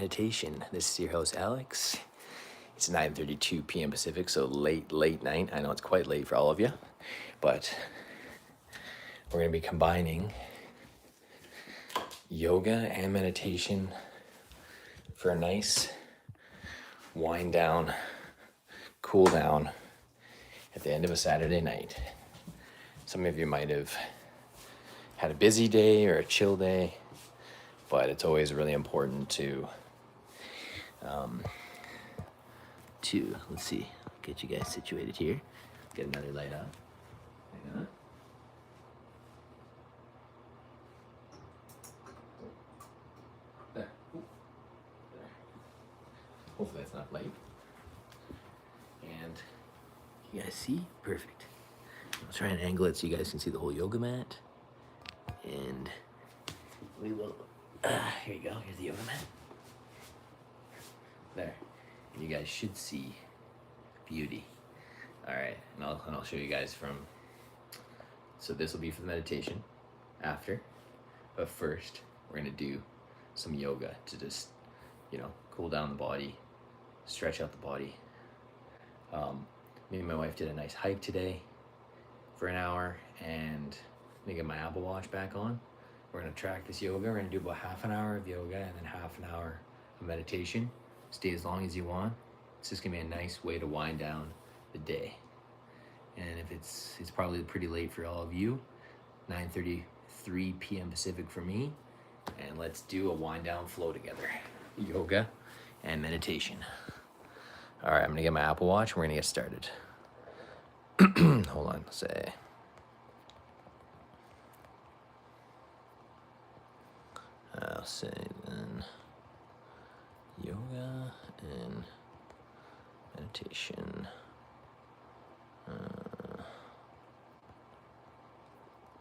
meditation. This is your host, Alex. It's 9:32 p.m. Pacific, so late night. I know it's quite late for all of you, but we're going to be combining yoga and meditation for a nice wind down, cool down at the end of a Saturday night. Some of you might have had a busy day or a chill day, but it's always really important to let's see, get you guys situated here. Get another light up. Hang on. There. Ooh. There. Hopefully that's not light. And you guys see? Perfect. I'll try and angle it so you guys can see the whole yoga mat. And we will, here you go, here's the yoga mat. There. And you guys should see beauty. All right, and I'll show you guys from, so this will be for the meditation after, but first we're gonna do some yoga to just, cool down the body, stretch out the body. Me and my wife did a nice hike today for an hour, and I'm gonna get my Apple Watch back on. We're gonna track this yoga. We're gonna do about half an hour of yoga and then half an hour of meditation. Stay as long as you want. It's just gonna be a nice way to wind down the day. And if it's probably pretty late for all of you, 9:33 p.m. Pacific for me. And let's do a wind down flow together. Yoga and meditation. All right, I'm gonna get my Apple Watch. We're gonna get started. Hold on, say. I'll say then yoga and meditation.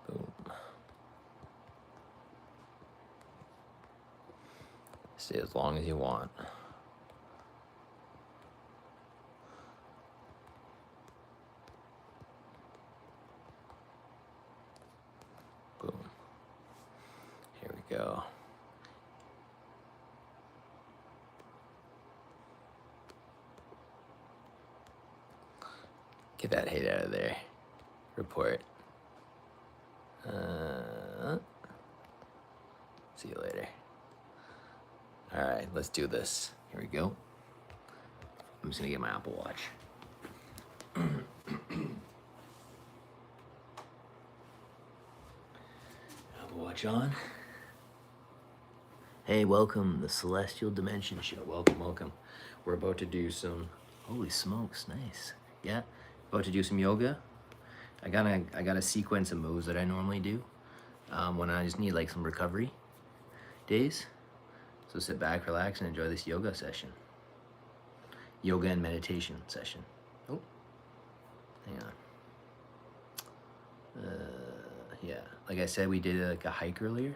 Boom. Stay as long as you want. Boom. Here we go. Get that hate out of there. Report. See you later. All right, let's do this. Here we go. I'm just gonna get my Apple Watch. Apple Watch on. Hey, welcome, the Celestial Dimension Show. Welcome. We're about to do some, holy smokes, nice. Yeah, about to do some yoga. I got a sequence of moves that I normally do when I just need like some recovery days. So sit back, relax, and enjoy this yoga session. Yoga and meditation session. Oh, hang on. Yeah, like I said, we did like a hike earlier,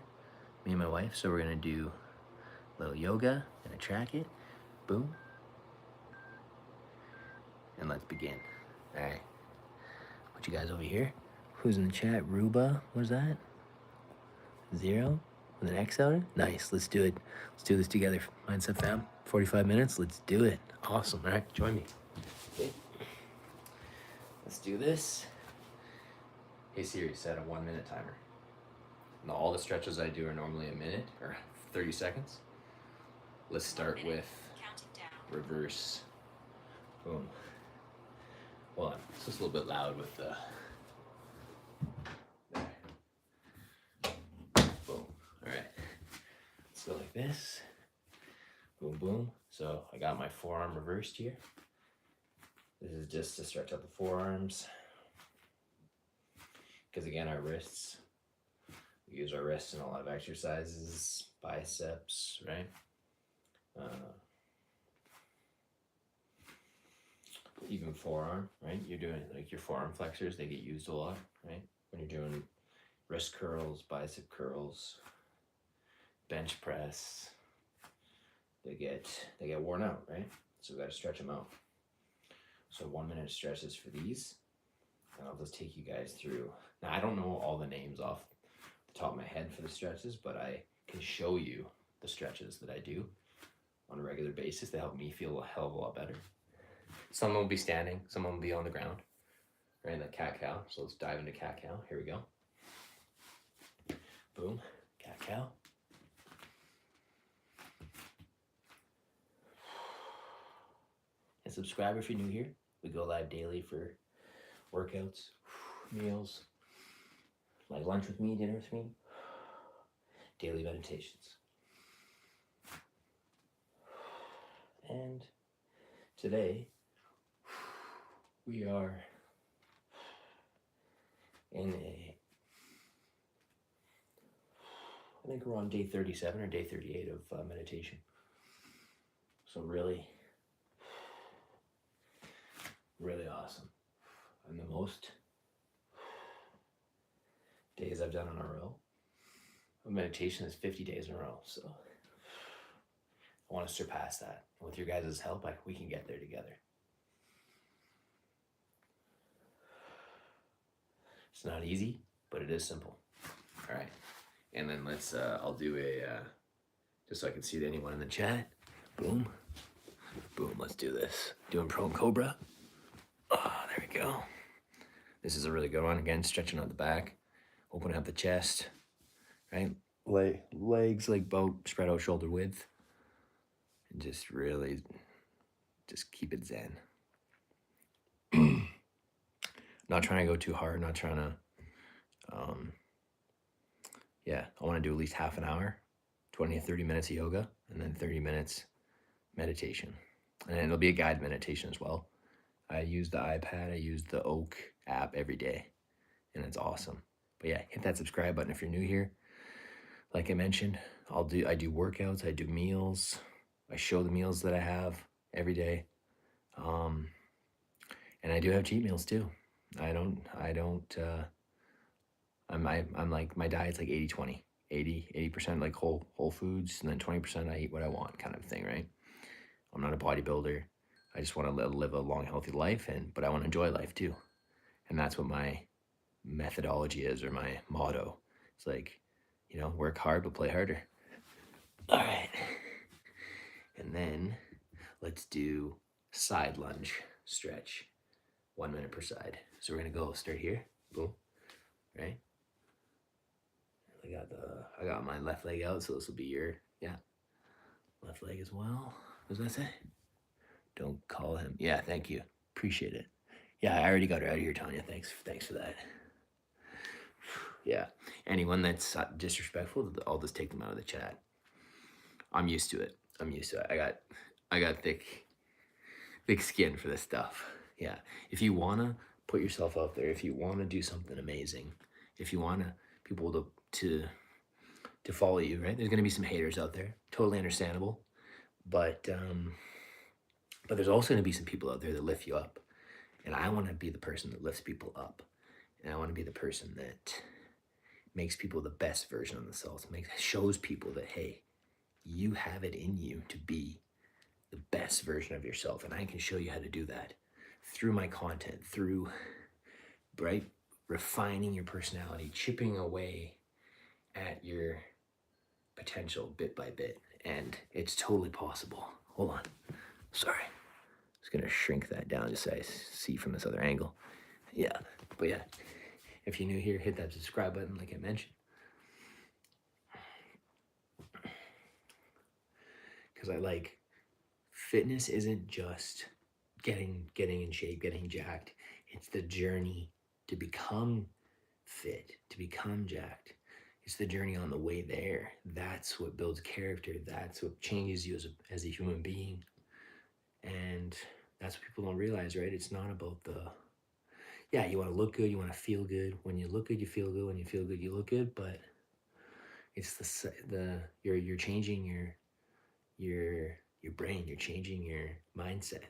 me and my wife. So we're gonna do a little yoga, gonna track it. Boom. And let's begin. All right. Put you guys over here. Who's in the chat? Ruba, what is that? 0 with an X out? Nice, let's do it. Let's do this together. Mindset fam, 45 minutes, let's do it. Awesome, all right, join me. Okay. Let's do this. Hey Siri, set a 1 minute timer. Now all the stretches I do are normally a minute or 30 seconds. Let's start with reverse. Boom. Hold on, it's just a little bit loud with the, there. Boom, all right. Let's go like this. Boom, boom. So I got my forearm reversed here. This is just to stretch out the forearms. Because again, our wrists, we use our wrists in a lot of exercises, biceps, right? Even forearm, right? You're doing like your forearm flexors, they get used a lot, right? When you're doing wrist curls, bicep curls, bench press, they get worn out, right? So we got to stretch them out. So 1 minute stretches for these, and I'll just take you guys through. Now I don't know all the names off the top of my head for the stretches, but I can show you the stretches that I do. regular basis. They help me feel a hell of a lot better. Some will be standing, some will be on the ground, right? Like cat-cow. So let's dive into cat-cow. Here we go. Boom, cat-cow. And subscribe if you're new here. We go live daily for workouts, meals, like lunch with me, dinner with me, daily meditations. And today, we are in I think we're on day 37 or day 38 of meditation. So really, really awesome. And the most days I've done in a row of meditation is 50 days in a row. So I want to surpass that. And with your guys' help, we can get there together. It's not easy, but it is simple. All right. And then let's, I'll do just so I can see anyone in the chat. Boom. Boom, let's do this. Doing prone cobra. Oh, there we go. This is a really good one. Again, stretching out the back, opening up the chest, right? Legs like boat, spread out shoulder width. And just really, just keep it zen. Not trying to go too hard, not trying to, I want to do at least half an hour, 20 to 30 minutes of yoga, and then 30 minutes meditation. And it'll be a guided meditation as well. I use the iPad, I use the Oak app every day, and it's awesome. But yeah, hit that subscribe button if you're new here. Like I mentioned, I do workouts, I do meals, I show the meals that I have every day. And I do have cheat meals too. I'm like, my diet's like 80-20, 80% like whole foods, and then 20% I eat what I want kind of thing, right? I'm not a bodybuilder. I just want to live a long, healthy life, but I want to enjoy life too. And that's what my methodology is, or my motto. It's like, work hard, but play harder. All right. And then let's do side lunge stretch, 1 minute per side. So we're going to start here. Boom. Right? I got my left leg out, so this will be your, left leg as well. What does that say? Don't call him. Yeah, thank you. Appreciate it. Yeah, I already got her out of here, Tanya. Thanks for that. Yeah, anyone that's disrespectful, I'll just take them out of the chat. I'm used to it. I got thick skin for this stuff. Yeah, if you wanna put yourself out there, if you wanna do something amazing, if you want people to follow you, right? There's gonna be some haters out there. Totally understandable, but there's also gonna be some people out there that lift you up, and I want to be the person that lifts people up, and I want to be the person that makes people the best version of themselves. Shows people that, hey, you have it in you to be the best version of yourself, and I can show you how to do that through my content, through refining your personality, chipping away at your potential bit by bit, and it's totally possible. Hold on, sorry, just gonna shrink that down just so I see from this other angle. Yeah, but yeah, if you're new here, hit that subscribe button like I mentioned, because fitness isn't just getting in shape, getting jacked. It's the journey to become fit, to become jacked. It's the journey on the way there. That's what builds character. That's what changes you as a human being. And that's what people don't realize, right? It's not about you want to look good, you want to feel good. When you look good, you feel good. When you feel good, you look good. But it's you're changing your brain. You're changing your mindset.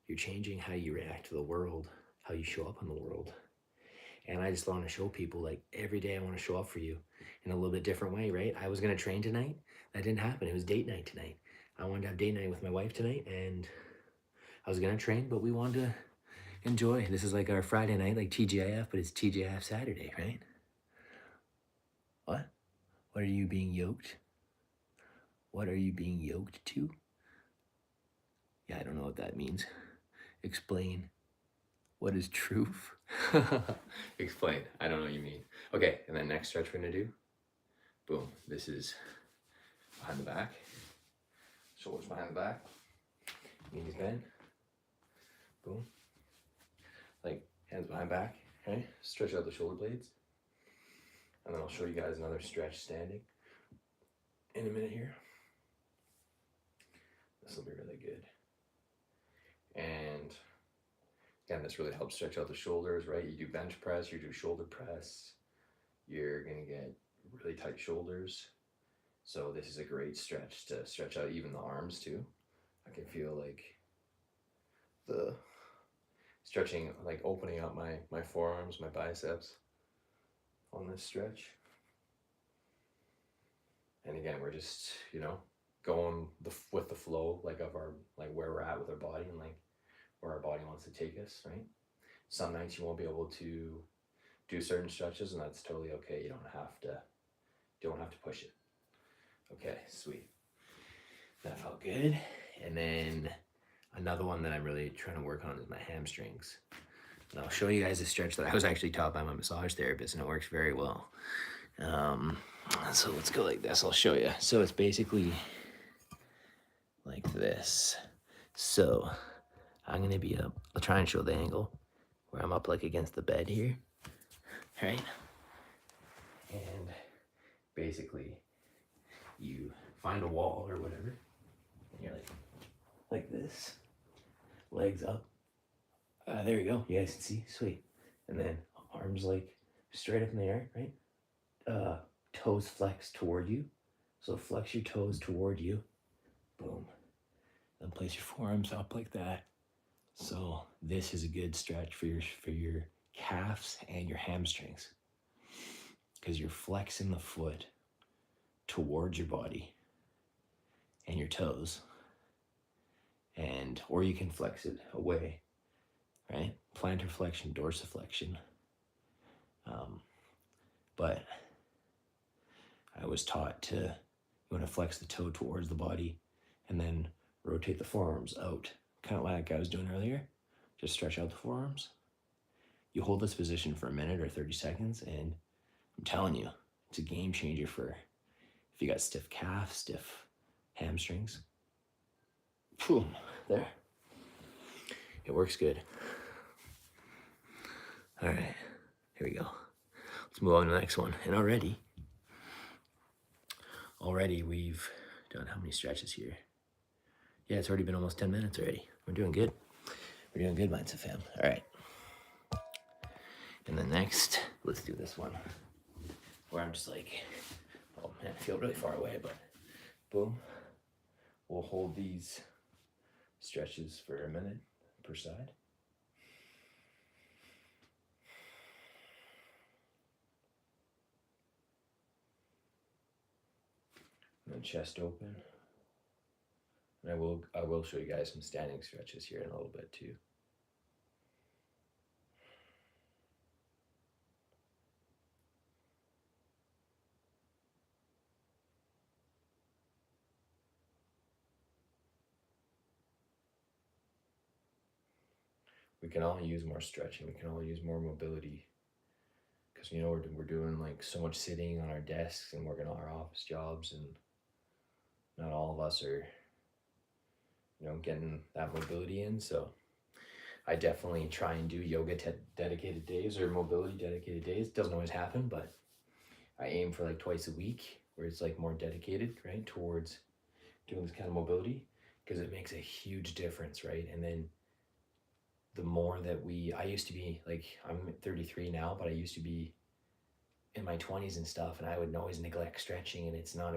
You're changing how you react to the world, how you show up in the world. And I just want to show people, every day I want to show up for you in a little bit different way, right? I was going to train tonight. That didn't happen. It was date night tonight. I wanted to have date night with my wife tonight, and I was going to train, but we wanted to enjoy. This is like our Friday night, like TGIF, but it's TGIF Saturday, right? What? What are you being yoked? What are you being yoked to? Yeah, I don't know what that means. Explain. What is truth? Explain. I don't know what you mean. Okay, and then next stretch we're gonna do. Boom. This is behind the back. Shoulders behind the back. Knees bent. Boom. Like hands behind back. Okay. Stretch out the shoulder blades. And then I'll show you guys another stretch standing in a minute here. This will be really good. And again, this really helps stretch out the shoulders, right? You do bench press, you do shoulder press, you're gonna get really tight shoulders. So this is a great stretch to stretch out even the arms too. I can feel like the stretching, like opening up my forearms, my biceps on this stretch. And again, we're just, going with the flow, like of our, like where we're at with our body and like where our body wants to take us, right? Some nights you won't be able to do certain stretches, and that's totally okay. You don't have to push it. Okay, sweet. That felt good. And then another one that I'm really trying to work on is my hamstrings. And I'll show you guys a stretch that I was actually taught by my massage therapist, and it works very well. So let's go like this. I'll show you. So it's basically like this. So I'm gonna be up. I'll try and show the angle where I'm up like against the bed here, right? And basically, you find a wall or whatever, and you're like this, legs up. There you go. You guys can see, sweet. And then arms like straight up in the air, right? Toes flex toward you. So flex your toes toward you. Boom. Then place your forearms up like that. So this is a good stretch for your calves and your hamstrings, because you're flexing the foot towards your body and your toes, and or you can flex it away, right? Plantar flexion, dorsiflexion. But I was taught to, you want to flex the toe towards the body and then rotate the forearms out, kind of like I was doing earlier. Just stretch out the forearms. You hold this position for a minute or 30 seconds, and I'm telling you, it's a game changer for if you got stiff calf, stiff hamstrings. Boom, there. It works good. All right, here we go. Let's move on to the next one. And already we've done how many stretches here? Yeah, it's already been almost 10 minutes already. We're doing good. We're doing good, Mindset fam. All right. And then next, let's do this one where I'm just like, oh man, I feel really far away, but boom. We'll hold these stretches for a minute per side. And then chest open. And I will show you guys some standing stretches here in a little bit too. We can all use more stretching. We can all use more mobility, because we're doing like so much sitting on our desks and working on our office jobs, and not all of us are getting that mobility in. So I definitely try and do yoga dedicated days or mobility dedicated days. Doesn't always happen, but I aim for like twice a week where it's like more dedicated, right, towards doing this kind of mobility, because it makes a huge difference, right? And then the more that I used to be like, I'm 33 now, but I used to be in my 20s and stuff, and I would always neglect stretching, and was not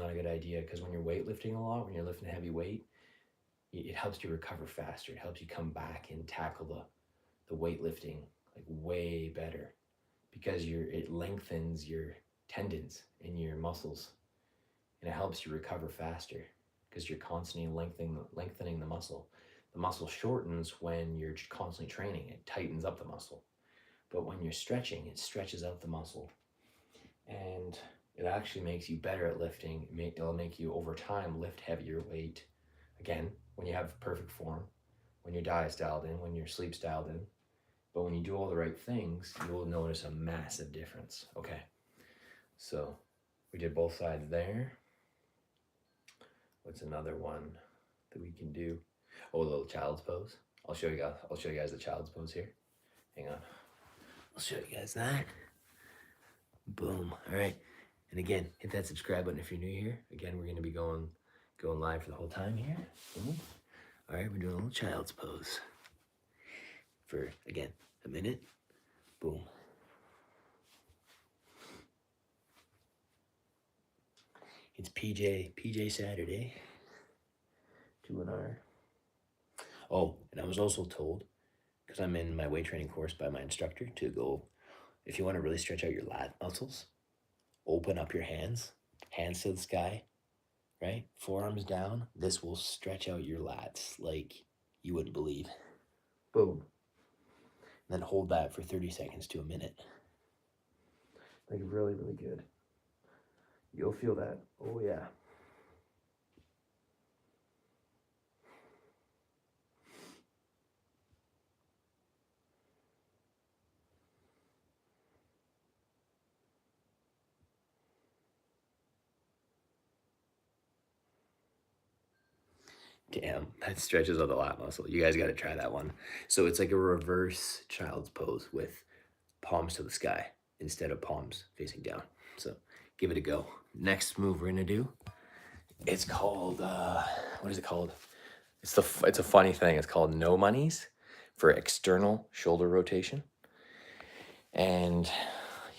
a good idea, because when you're weightlifting a lot, when you're lifting heavy weight, it helps you recover faster. It helps you come back and tackle the weightlifting like way better, because it lengthens your tendons and your muscles, and it helps you recover faster because you're constantly lengthening the muscle. The muscle shortens when you're constantly training. It tightens up the muscle. But when you're stretching, it stretches out the muscle. And it actually makes you better at lifting. It'll make you over time lift heavier weight Again, when you have perfect form, when your diet's dialed in, when your sleep's dialed in, but when you do all the right things, you will notice a massive difference. Okay, so we did both sides there. What's another one that we can do? Oh, a little child's pose. I'll show you guys the child's pose here. Hang on. I'll show you guys that. Boom. All right. And again, hit that subscribe button if you're new here. Again, we're going to be going live for the whole time here. Boom. All right, we're doing a little child's pose for, again, a minute. Boom. It's PJ Saturday. Doing our... Oh, and I was also told, because I'm in my weight training course by my instructor, to go, if you want to really stretch out your lat muscles, open up your hands to the sky, right? Forearms down. This will stretch out your lats like you wouldn't believe. Boom. And then hold that for 30 seconds to a minute. Like really, really good. You'll feel that. Oh yeah. Damn, that stretches out the lat muscle. You guys got to try that one. So it's like a reverse child's pose with palms to the sky instead of palms facing down. So give it a go. Next move we're gonna do, it's called, what is it called? It's a funny thing. It's called no monies for external shoulder rotation. And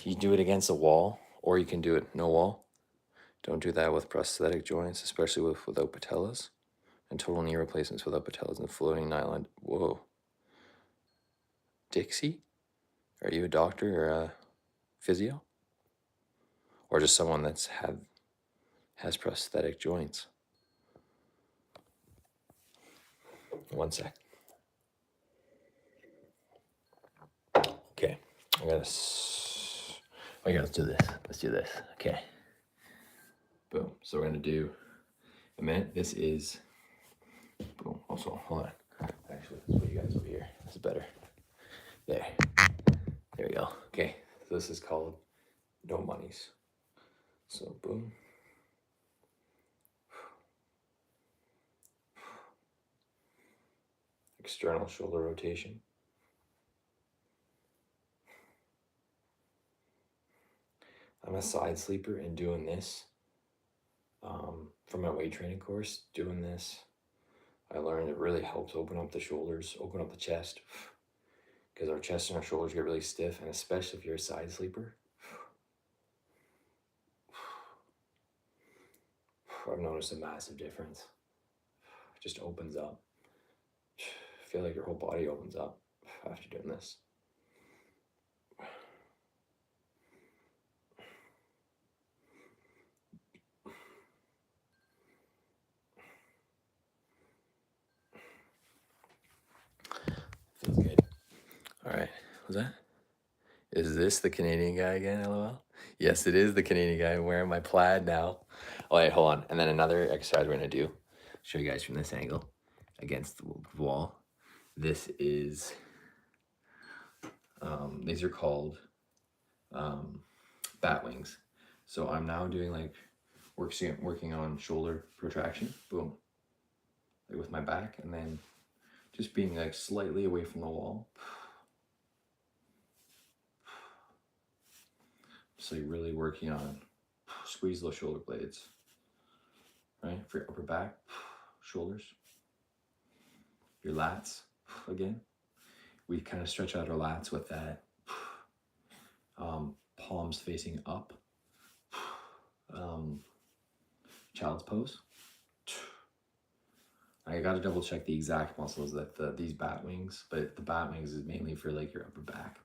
you do it against a wall, or you can do it no wall. Don't do that with prosthetic joints, especially without patellas. And total knee replacements without patellas and floating nylon. Whoa. Dixie? Are you a doctor or a physio? Or just someone has prosthetic joints? One sec. Okay, let's do this. Let's do this. Okay. Boom. So we're gonna do a minute. This is, boom. Also, hold on. Actually, let's put you guys over here. This is better. There we go. Okay, so this is called no monies. So boom. External shoulder rotation. I'm a side sleeper, and doing this from my weight training course, doing this, I learned it really helps open up the shoulders, open up the chest, because our chest and our shoulders get really stiff, and especially if you're a side sleeper. I've noticed a massive difference. It just opens up. I feel like your whole body opens up after doing this. Feels good. All right, what's that? Is this the Canadian guy again, LOL? Yes, it is the Canadian guy. I'm wearing my plaid now. Oh, wait, hold on. And then another exercise we're gonna do, show you guys from this angle, against the wall. This is, these are called bat wings. So I'm now doing like, working on shoulder protraction, boom, like with my back, and then just being like slightly away from the wall. So you're really working on, squeeze those shoulder blades, right? For your upper back, shoulders, your lats, again. We kind of stretch out our lats with that palms facing up, child's pose. I got to double check the exact muscles that these bat wings, but the bat wings is mainly for like your upper back,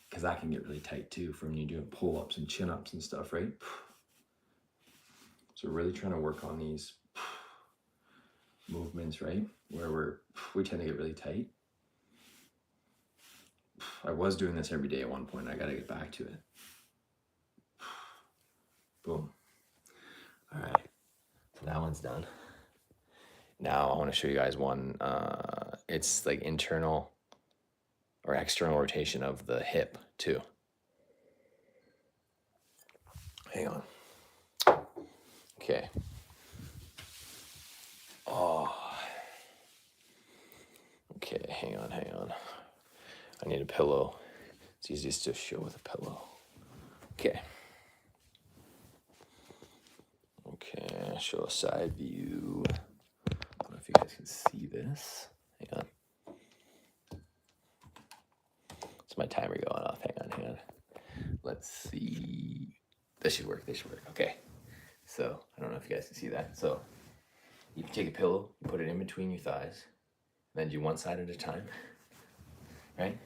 because that can get really tight too from you doing pull-ups and chin-ups and stuff, right? So we're really trying to work on these movements, right? Where we tend to get really tight. I was doing this every day at one point. I got to get back to it. Boom. All right, so that one's done. Now I want to show you guys one. It's like internal or external rotation of the hip too. Hang on. Okay. Oh. Okay, hang on. I need a pillow. It's easiest to show with a pillow. Okay. Okay, show a side view. I don't know if you guys can see this. Hang on. It's my timer going off. Hang on. Let's see. This should work. Okay. So, I don't know if you guys can see that. So, you take a pillow, you put it in between your thighs, then do one side at a time, right?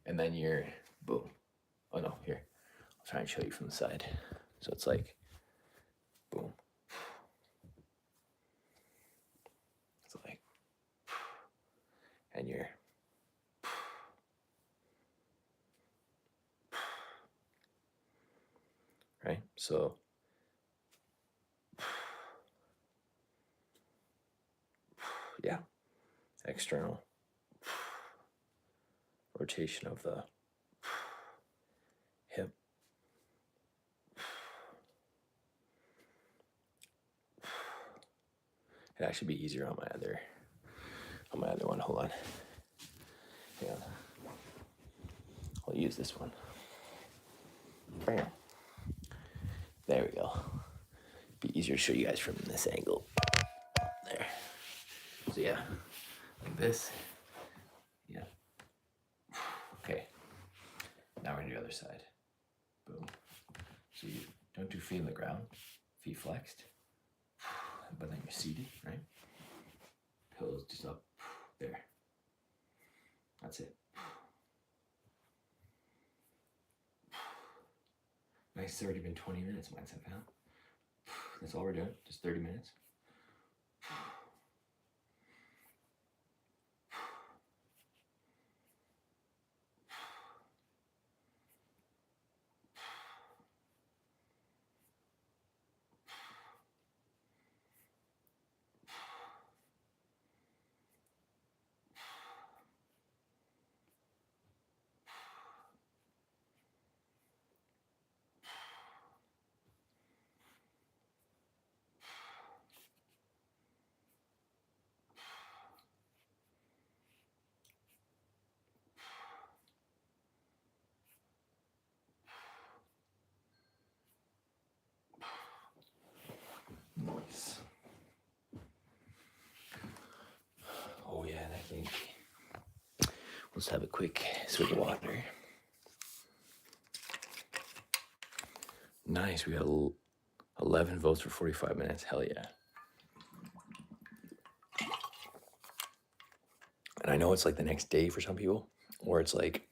And then you're, boom. Oh no, here. I'll try and show you from the side. So it's like, boom. It's like, and you're, right? So, yeah, external rotation of the hip. It'd actually be easier on my other one. Hold on. Hang on. I'll use this one. Bam. There we go. Be easier to show you guys from this angle. There. So yeah, like this. Yeah. Okay. Now we're gonna do the other side. Boom. So you don't do feet on the ground, feet flexed, but then you're seated, right? Pillows just up there. That's it. Nice 30 been 20 minutes, mindset found. That's all we're doing, just 30 minutes. Nice. Oh yeah, and I think let's have a quick swig of water. Nice, we got 11 votes for 45 minutes. Hell yeah. And I know it's like the next day for some people, or it's like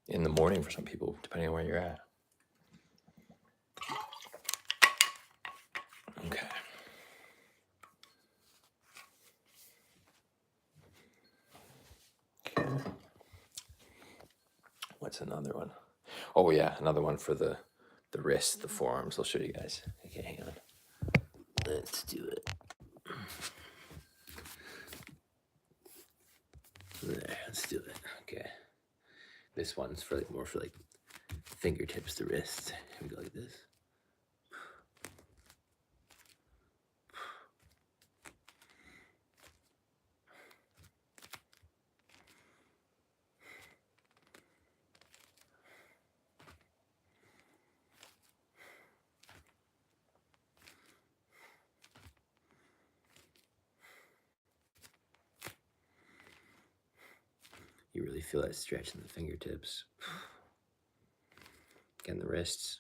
in the morning for some people, depending on where you're at. Okay. What's another one? Oh yeah, another one for the wrists, the forearms. I'll show you guys. Okay, hang on. Let's do it. There, let's do it. Okay. This one's for like more for like fingertips to wrist. Here we go like this. You really feel that stretch in the fingertips. Again, the wrists.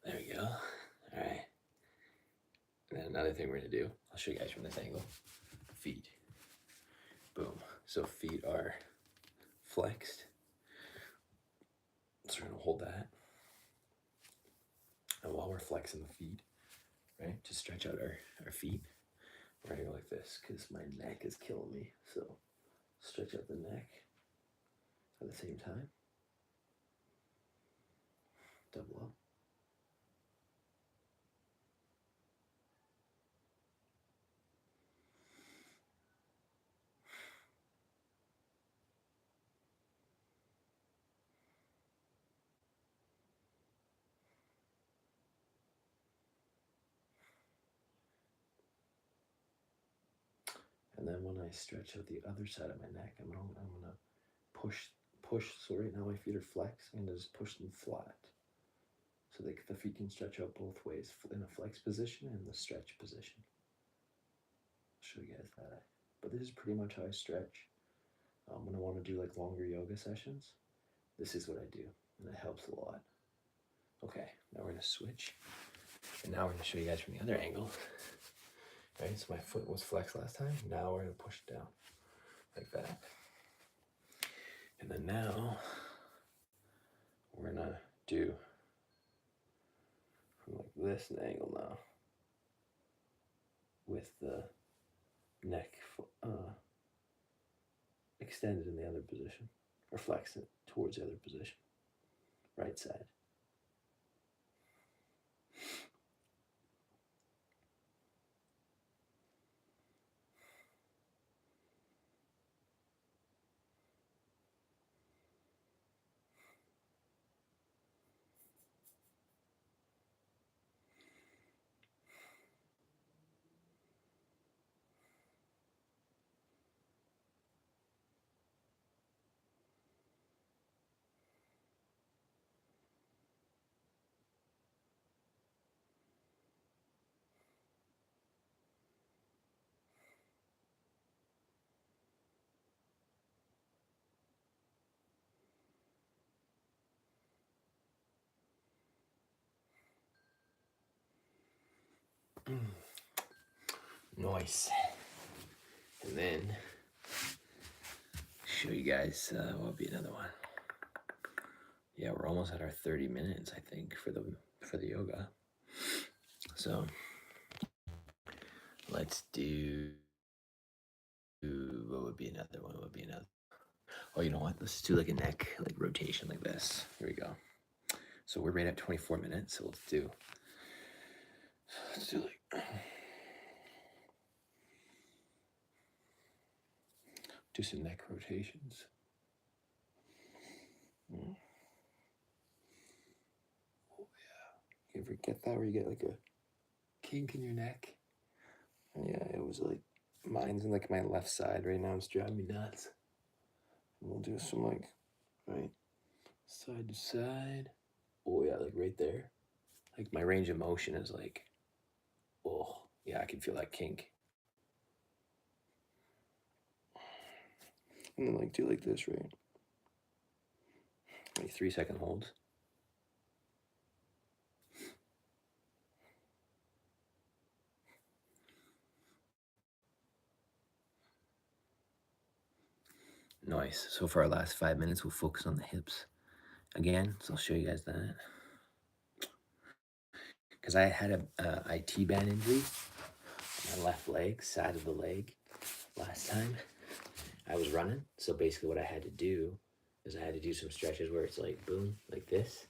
There we go. All right. And then another thing we're gonna do, I'll show you guys from this angle. So feet are flexed. So we're gonna hold that. And while we're flexing the feet, right, to stretch out our feet, we're gonna go like this because my neck is killing me. So stretch out the neck at the same time. Double up. And then when I stretch out the other side of my neck, I'm gonna push. So right now my feet are flexed. I'm gonna just push them flat, so the feet can stretch out both ways in a flex position and the stretch position. I'll show you guys that. But this is pretty much how I stretch. When I want to do like longer yoga sessions, this is what I do, and it helps a lot. Okay, now we're gonna switch, and now we're gonna show you guys from the other angle. Right, so my foot was flexed last time. Now we're gonna push it down like that. And then now we're gonna do from like this angle now with the neck extended in the other position, or flex it towards the other position, right side. Nice. And then show you guys what will be another one. Yeah, we're almost at our 30 minutes, I think, for the yoga. So let's do, what would be another one? What would be another? Oh, you know what? Let's do like a neck like rotation like this. Here we go. So we're right at 24 minutes. So let's do like do some neck rotations. Oh yeah. You ever get that where you get like a kink in your neck? Yeah, it was like mine's in like my left side right now. It's driving me nuts. And we'll do some like right side to side. Oh yeah, like right there. Like my range of motion is like, oh yeah, I can feel that kink. And then like do like this, right? Like 3-second holds. Nice. So for our last 5 minutes, we'll focus on the hips again. So I'll show you guys that. Because I had a IT band injury on my left leg, side of the leg, last time I was running. So basically what I had to do is I had to do some stretches where it's like boom, like this,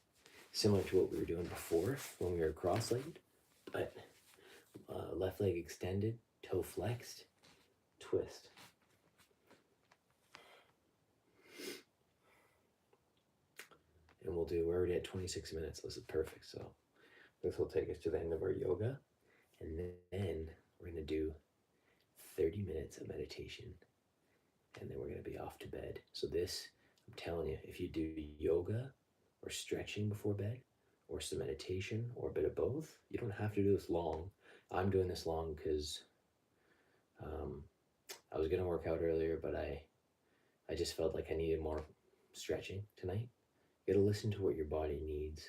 similar to what we were doing before when we were cross-legged, but left leg extended, toe flexed, twist. And we're already at 26 minutes. This is perfect. So this will take us to the end of our yoga. And then we're going to do 30 minutes of meditation. And then we're going to be off to bed. So this, I'm telling you, if you do yoga or stretching before bed or some meditation or a bit of both, you don't have to do this long. I'm doing this long because I was going to work out earlier, but I just felt like I needed more stretching tonight. You got to listen to what your body needs.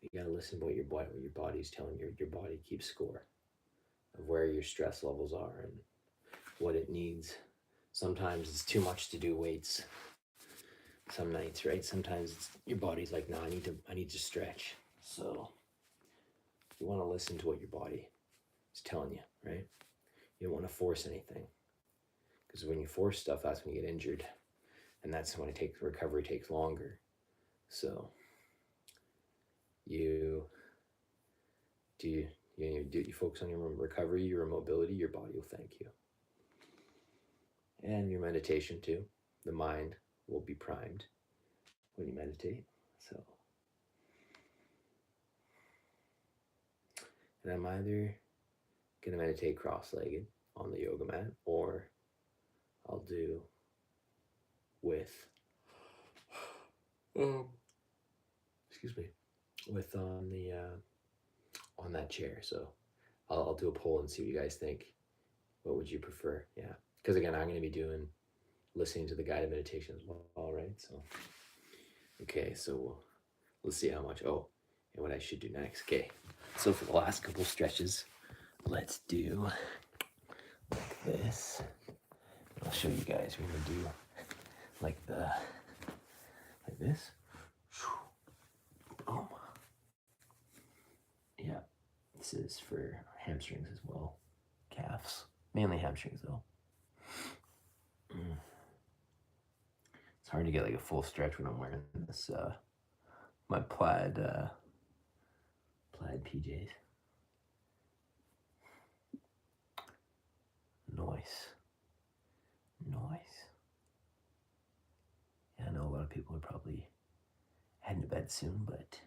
You got to listen to what your body's telling you. Your body keeps score of where your stress levels are and what it needs. Sometimes it's too much to do weights. Some nights, right? Sometimes your body's like, no, I need to stretch. So you want to listen to what your body is telling you, right? You don't want to force anything, because when you force stuff, that's when you get injured, and that's when recovery takes longer. So you focus on your recovery, your mobility, your body will thank you, and your meditation too. The mind will be primed when you meditate. So, and I'm either gonna meditate cross-legged on the yoga mat, or I'll do with excuse me, with on that chair. So I'll do a poll and see what you guys think. What would you prefer? Yeah, because again, I'm going to be listening to the guided meditation as well. All right. So okay, so let's see how much. Oh, and what I should do next. Okay, so for the last couple stretches, let's do like this. I'll show you guys. We're gonna do like this. Oh, yeah. This is for hamstrings as well, calves, mainly hamstrings though. It's hard to get like a full stretch when I'm wearing this my plaid PJs. Nice. Yeah, I know a lot of people are probably heading to bed soon, but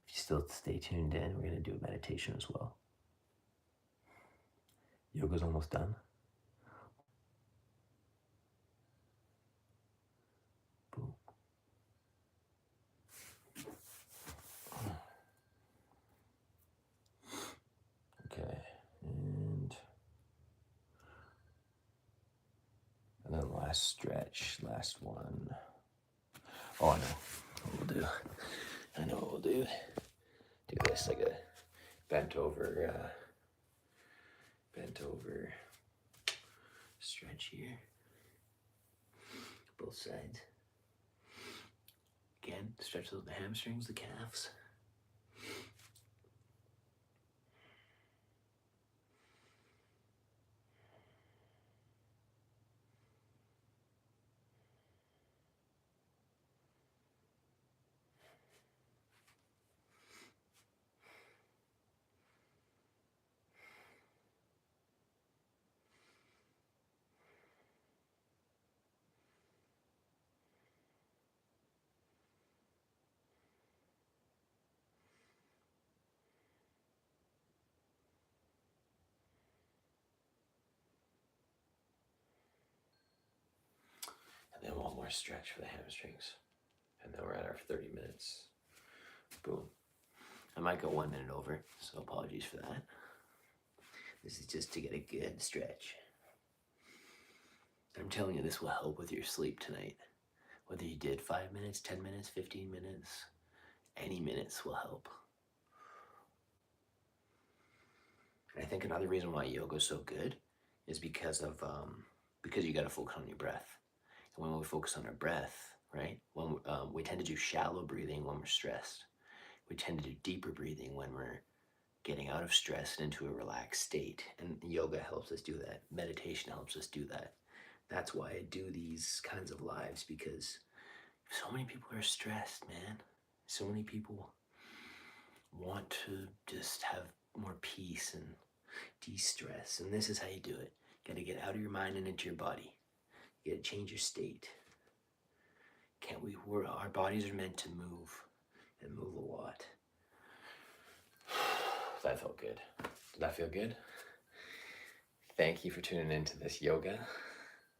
if you still stay tuned in, we're gonna do a meditation as well. Yoga's almost done. Boom. Okay, and then last stretch, last one. Oh, I know what we'll do. I know what we'll do. Do this like a bent over stretch here. Both sides. Again, stretch the hamstrings, the calves. And then one more stretch for the hamstrings. And then we're at our 30 minutes. Boom. I might go 1 minute over, so apologies for that. This is just to get a good stretch. I'm telling you, this will help with your sleep tonight. Whether you did 5 minutes, 10 minutes, 15 minutes, any minutes will help. And I think another reason why yoga is so good is because you got to focus on your breath. And when we focus on our breath, right, when we tend to do shallow breathing when we're stressed. We tend to do deeper breathing when we're getting out of stress and into a relaxed state. And yoga helps us do that. Meditation helps us do that. That's why I do these kinds of lives, because so many people are stressed, man. So many people want to just have more peace and de-stress. And this is how you do it. You gotta get out of your mind and into your body. You gotta change your state. Our bodies are meant to move, and move a lot. That felt good. Did that feel good? Thank you for tuning into this yoga.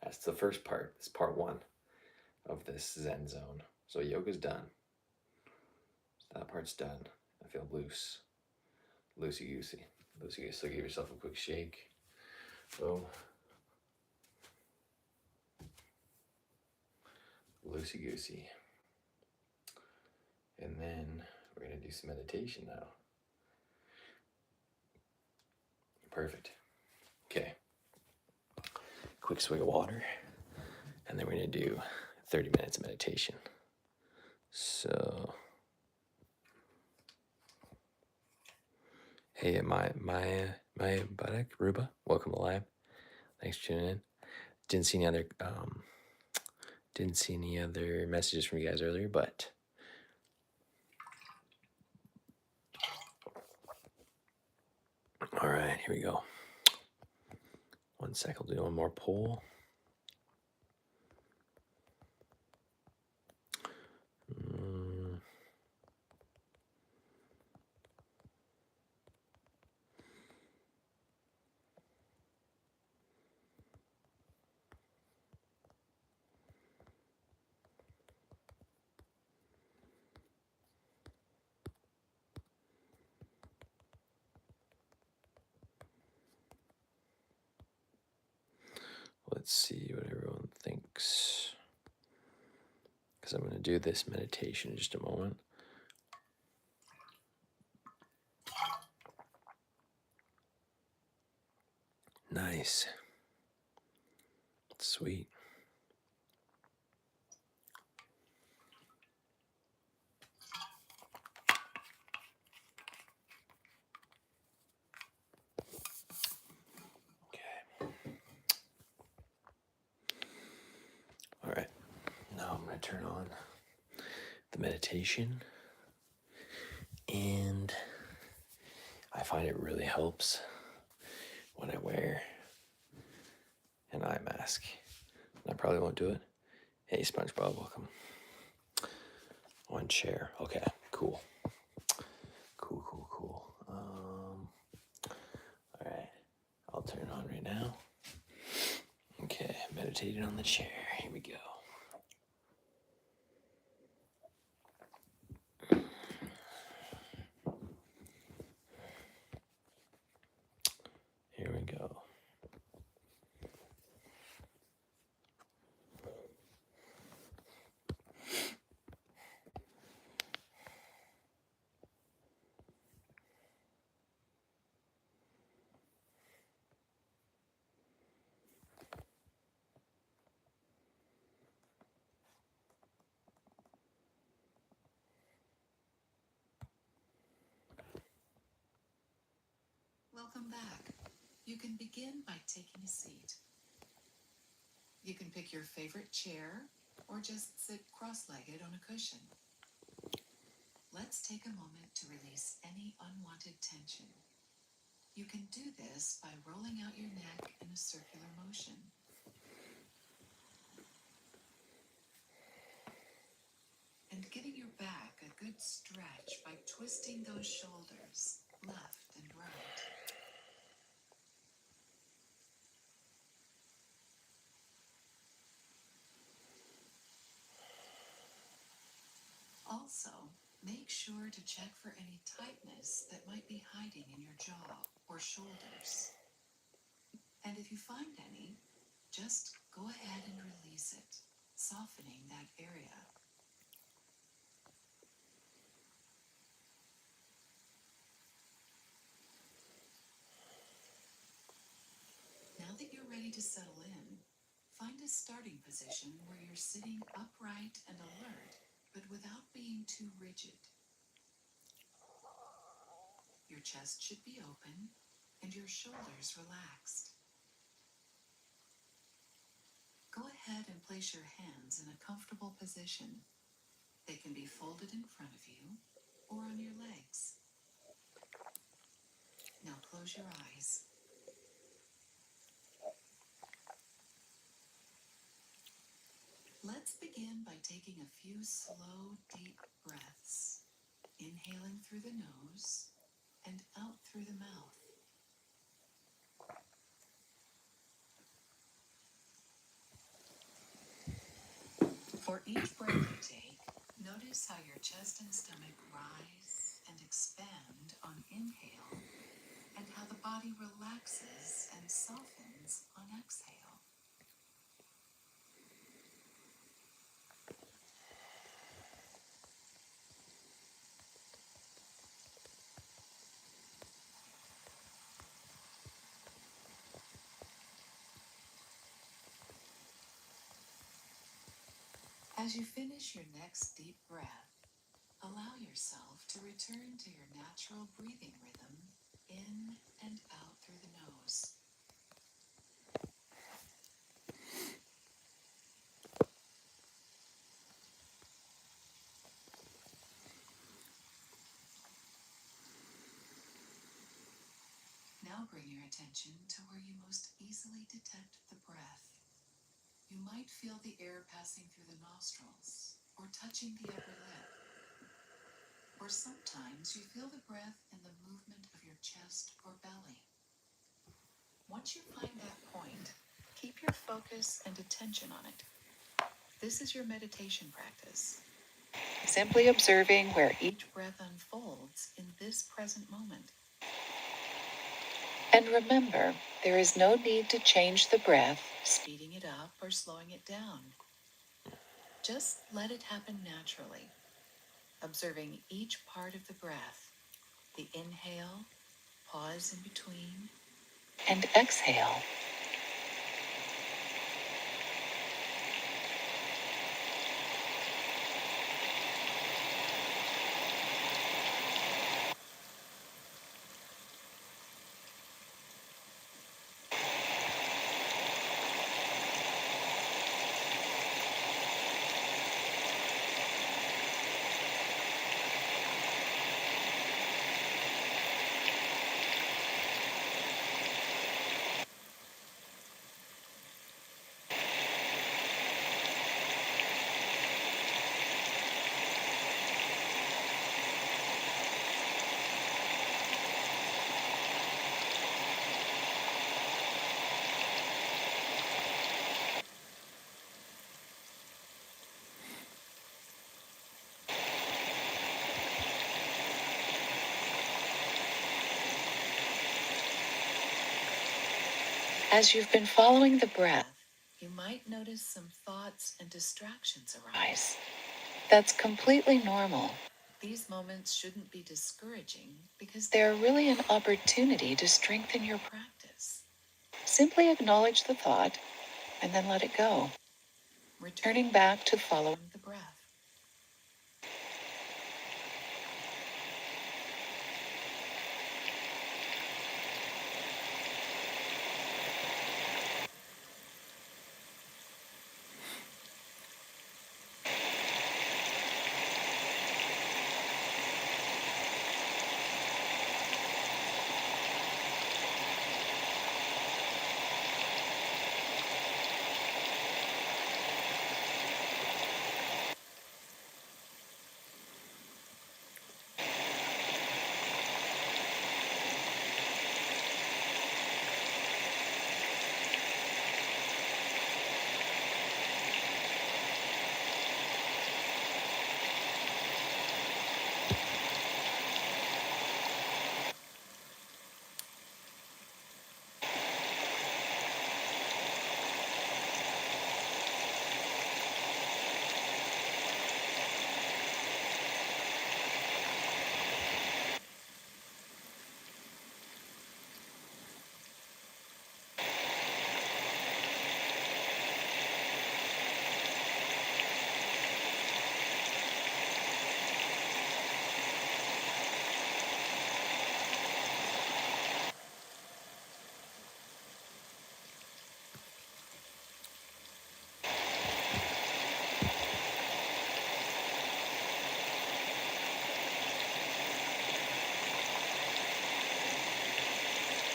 That's the first part. It's part 1 of this Zen Zone. So yoga's done. That part's done. I feel loose. Loosey-goosey. So give yourself a quick shake. Boom. Loosey-goosey. And then we're going to do some meditation now. Perfect. Okay. quick swig of water, and then we're going to do 30 minutes of meditation. So, hey, my buttock, Ruba, welcome alive. Thanks for tuning in. Didn't see any other messages from you guys earlier, but all right, here we go. 1 sec, I'll do one more pull. Let's see what everyone thinks, because I'm going to do this meditation in just a moment. Nice. Sweet. Okay. All right. Now I'm going to turn on the meditation, and I find it really helps when I wear an eye mask. I probably won't do it. Hey, SpongeBob, welcome. One chair. Okay, cool. Cool. All right, I'll turn it on right now. Okay, meditating on the chair. Here we go. Here we go. Welcome back. You can begin by taking a seat. You can pick your favorite chair or just sit cross-legged on a cushion. Let's take a moment to release any unwanted tension. You can do this by rolling out your neck in a circular motion. And giving your back a good stretch by twisting those shoulders left and right. Also, make sure to check for any tightness that might be hiding in your jaw or shoulders. And if you find any, just go ahead and release it, softening that area. Now that you're ready to settle in, find a starting position where you're sitting upright and alert, but without being too rigid. Your chest should be open and your shoulders relaxed. Go ahead and place your hands in a comfortable position. They can be folded in front of you or on your legs. Now close your eyes. Let's begin by taking a few slow, deep breaths, inhaling through the nose and out through the mouth. For each breath you take, notice how your chest and stomach rise and expand on inhale, and how the body relaxes and softens on exhale. As you finish your next deep breath, allow yourself to return to your natural breathing rhythm in and out through the nose. Now bring your attention to where you most easily detect the breath. You might feel the air passing through the nostrils or touching the upper lip. Or sometimes you feel the breath in the movement of your chest or belly. Once you find that point, keep your focus and attention on it. This is your meditation practice, simply observing where each breath unfolds in this present moment. And remember, there is no need to change the breath, speeding it up or slowing it down. Just let it happen naturally, observing each part of the breath, the inhale, pause in between, and exhale. As you've been following the breath, you might notice some thoughts and distractions arise. That's completely normal. These moments shouldn't be discouraging because they're really an opportunity to strengthen your practice. Simply acknowledge the thought and then let it go, returning back to following the breath.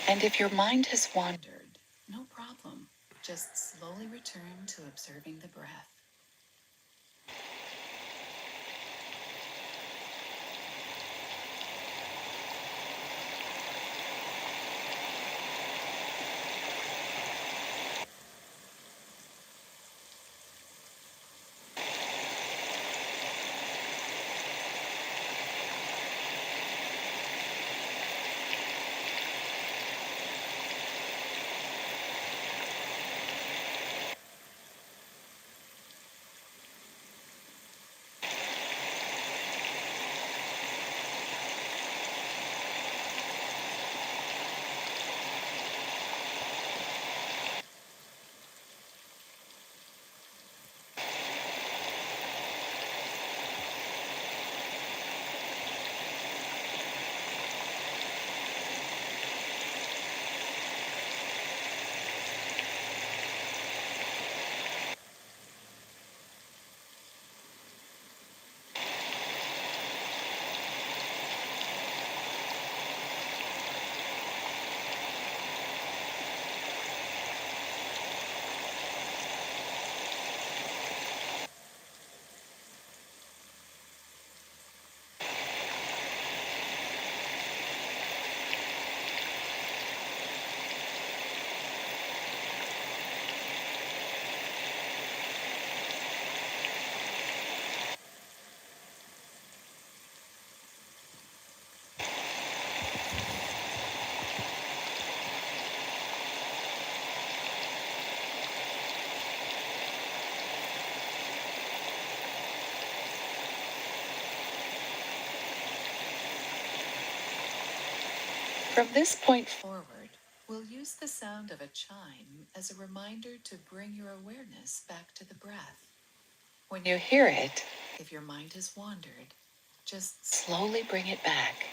And if your mind has wandered, no problem. Just slowly return to observing the breath. From this point forward, we'll use the sound of a chime as a reminder to bring your awareness back to the breath. When you hear it, if your mind has wandered, just slowly bring it back.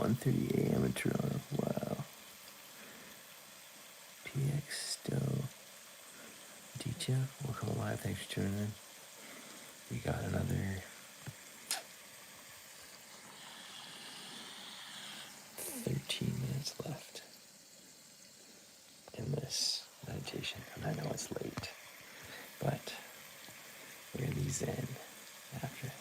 1:30 a.m. in Toronto. Wow. PX still. Deecha, welcome alive. Thanks for tuning in. We got another 13 minutes left in this meditation. And I know it's late, but we're going to be zen after.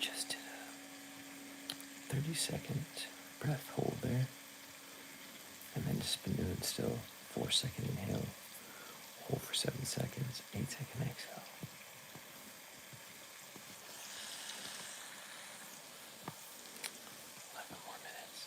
Just did a 30-second breath hold there. And then just been doing still 4-second inhale, hold for 7 seconds, 8-second exhale. 11 more minutes.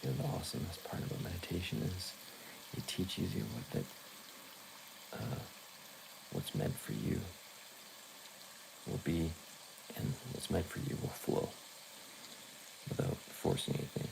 You know, the awesomest part about meditation is it teaches you what's meant for you will be, and what's meant for you will flow without forcing anything.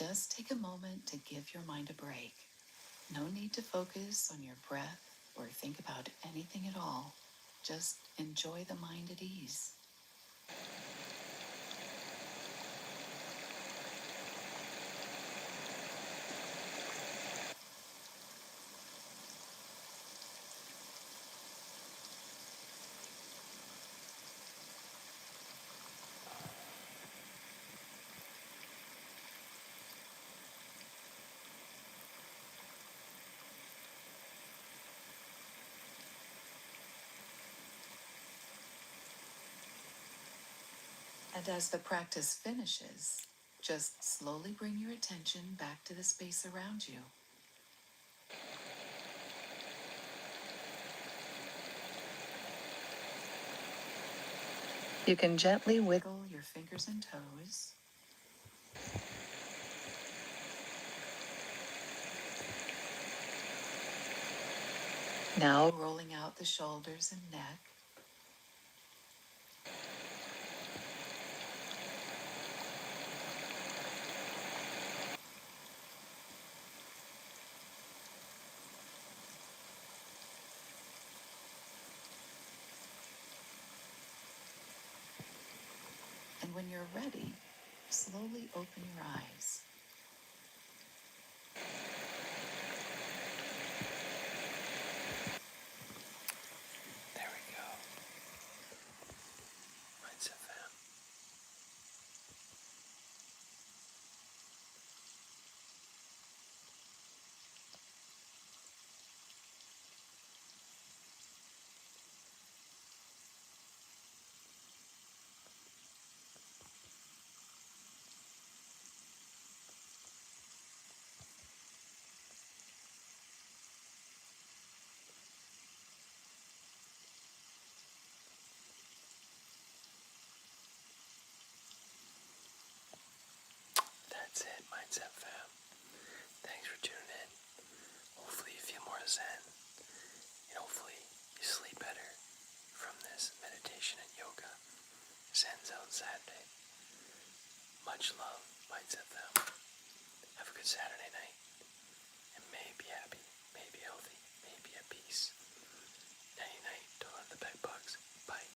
Just take a moment to give your mind a break. No need to focus on your breath or think about anything at all. Just enjoy the mind at ease. And as the practice finishes, just slowly bring your attention back to the space around you. You can gently wiggle your fingers and toes. Now rolling out the shoulders and neck. And when you're ready, slowly open your eyes. There we go. Mindset fam. That's it, Mindset fam. Thanks for tuning in. Hopefully you feel more zen, and hopefully you sleep better from this meditation and yoga. Zen Zone Saturday. Much love, Mindset fam. Have a good Saturday night, and may be happy, may be healthy, may be at peace. Nighty night, don't let the bed bugs bite.